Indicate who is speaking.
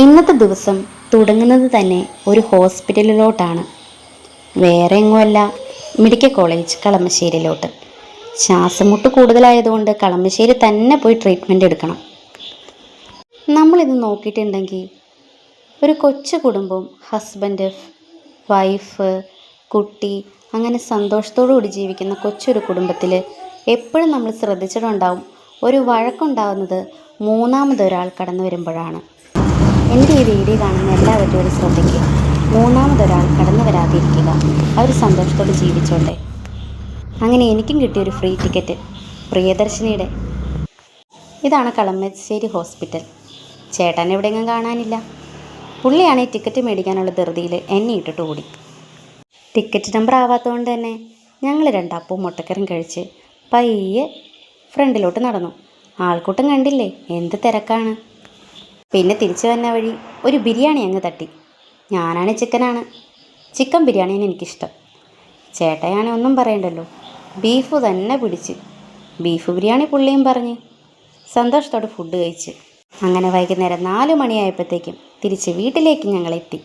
Speaker 1: ഇന്നത്തെ ദിവസം തുടങ്ങുന്നത് തന്നെ ഒരു ഹോസ്പിറ്റലിലോട്ടാണ്. വേറെ എങ്ങുമല്ല, മെഡിക്കൽ കോളേജ് കളമശ്ശേരിയിലോട്ട്. ശ്വാസമുട്ട് കൂടുതലായതുകൊണ്ട് കളമശ്ശേരി തന്നെ പോയി ട്രീറ്റ്മെൻറ്റ് എടുക്കണം. നമ്മളിത് നോക്കിയിട്ടുണ്ടെങ്കിൽ ഒരു കൊച്ചു കുടുംബം, ഹസ്ബൻഡ്, വൈഫ്, കുട്ടി, അങ്ങനെ സന്തോഷത്തോടു കൂടി ജീവിക്കുന്ന കൊച്ചൊരു കുടുംബത്തിൽ എപ്പോഴും നമ്മൾ ശ്രദ്ധിച്ചിട്ടുണ്ടാവും, ഒരു വഴക്കുണ്ടാകുന്നത് മൂന്നാമതൊരാൾ കടന്നു വരുമ്പോഴാണ്. എൻ്റെ ഈ വീഡിയോ കാണുന്ന എല്ലാവരും ഒരു ശ്രദ്ധിക്കുക. മൂന്നാമതൊരാൾ കടന്നു വരാതിരിക്കുക. അവർ സന്തോഷത്തോടെ ജീവിച്ചോട്ടെ. അങ്ങനെ എനിക്കും കിട്ടിയൊരു ഫ്രീ ടിക്കറ്റ് പ്രിയദർശിനിയുടെ. ഇതാണ് കളമശ്ശേരി ഹോസ്പിറ്റൽ. ചേട്ടൻ എവിടെയെങ്കിലും കാണാനില്ല. പുള്ളിയാണ് ഈ ടിക്കറ്റ് മേടിക്കാനുള്ള ധൃതിയിൽ എന്നെ ഇട്ടിട്ട് ഓടി. ടിക്കറ്റ് നമ്പർ ആവാത്തതുകൊണ്ട് തന്നെ ഞങ്ങൾ രണ്ടപ്പവും മുട്ടക്കറിയും കഴിച്ച് പയ്യെ ഫ്രണ്ടിലോട്ട് നടന്നു. ആൾക്കൂട്ടം കണ്ടില്ലേ, എന്ത് തിരക്കാണ്. പിന്നെ തിരിച്ചു വന്ന വഴി ഒരു ബിരിയാണി അങ്ങ് തട്ടി. ഞാനാണ് ചിക്കൻ ബിരിയാണിയാണ് എനിക്കിഷ്ടം. ചേട്ടയാണ് ഒന്നും പറയണ്ടല്ലോ, ബീഫ് തന്നെ പിടിച്ച്. ബീഫ് ബിരിയാണി പുള്ളിയും പറഞ്ഞ് സന്തോഷത്തോടെ ഫുഡ് കഴിച്ച്. അങ്ങനെ വൈകുന്നേരം 4 മണിയായപ്പോഴത്തേക്കും തിരിച്ച് വീട്ടിലേക്ക് ഞങ്ങളെത്തി.